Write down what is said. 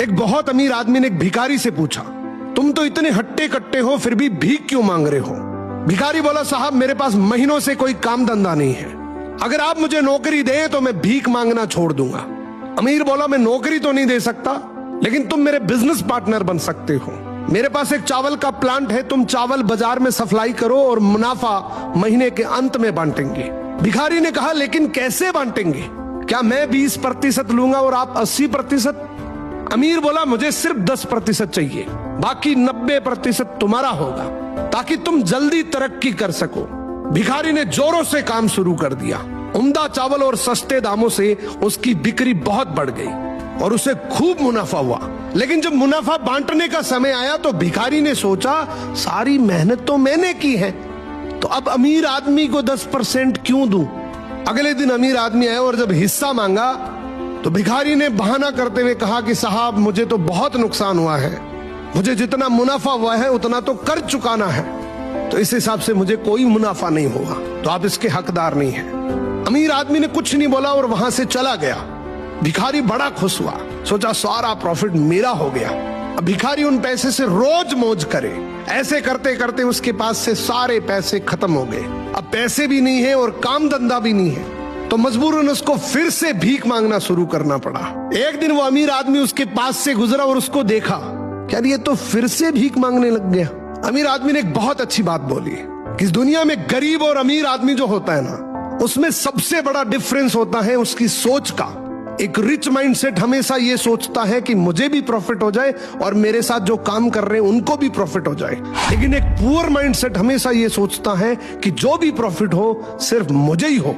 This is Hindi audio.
एक बहुत अमीर आदमी ने एक भिखारी से पूछा, तुम तो इतने हट्टे कट्टे हो फिर भी भीख क्यों मांग रहे हो? भिखारी बोला, साहब मेरे पास महीनों से कोई काम धंधा नहीं है, अगर आप मुझे नौकरी दें तो मैं भीख मांगना छोड़ दूंगा। अमीर बोला, मैं नौकरी तो नहीं दे सकता, लेकिन तुम मेरे बिजनेस पार्टनर बन सकते हो। मेरे पास एक चावल का प्लांट है, तुम चावल बाजार में सप्लाई करो और मुनाफा महीने के अंत में बांटेंगे। भिखारी ने कहा, लेकिन कैसे बांटेंगे? क्या मैं 20% लूंगा और आप 80%? अमीर बोला, मुझे सिर्फ 10% चाहिए, बाकी 90% तुम्हारा होगा, ताकि तुम जल्दी तरक्की कर सको। भिखारी ने जोरों से काम शुरू कर दिया। उम्दा चावल और सस्ते दामों से उसकी बिक्री बहुत बढ़ गई और उसे खूब मुनाफा हुआ। लेकिन जब मुनाफा बांटने का समय आया तो भिखारी ने सोचा, सारी मेहनत तो मैंने की है, तो अब अमीर आदमी को 10% क्यों दूं? अगले दिन अमीर आदमी आया और जब हिस्सा मांगा तो भिखारी ने बहाना करते हुए कहा कि साहब मुझे तो बहुत नुकसान हुआ है, मुझे जितना मुनाफा हुआ है उतना तो कर्ज चुकाना है, तो इस हिसाब से मुझे कोई मुनाफा नहीं होगा, तो आप इसके हकदार नहीं हैं। अमीर आदमी ने कुछ नहीं बोला और वहां से चला गया। भिखारी बड़ा खुश हुआ, सोचा सारा प्रॉफिट मेरा हो गया। अब भिखारी उन पैसे से रोज मौज करे। ऐसे करते करते उसके पास से सारे पैसे खत्म हो गए। अब पैसे भी नहीं है और काम धंधा भी नहीं है, तो मजबूरन उसको फिर से भीख मांगना शुरू करना पड़ा। एक दिन वो अमीर आदमी उसके पास से गुजरा और उसको देखा, क्या ये तो फिर से भीख मांगने लग गया। अमीर आदमी ने एक बहुत अच्छी बात बोली कि इस दुनिया में गरीब और अमीर आदमी जो होता है ना, उसमें सबसे बड़ा डिफरेंस होता है उसकी सोच का। एक रिच माइंडसेट हमेशा ये सोचता है कि मुझे भी प्रॉफिट हो जाए और मेरे साथ जो काम कर रहे हैं उनको भी प्रॉफिट हो जाए, लेकिन एक पुअर माइंडसेट हमेशा ये सोचता है कि जो भी प्रॉफिट हो सिर्फ मुझे ही हो।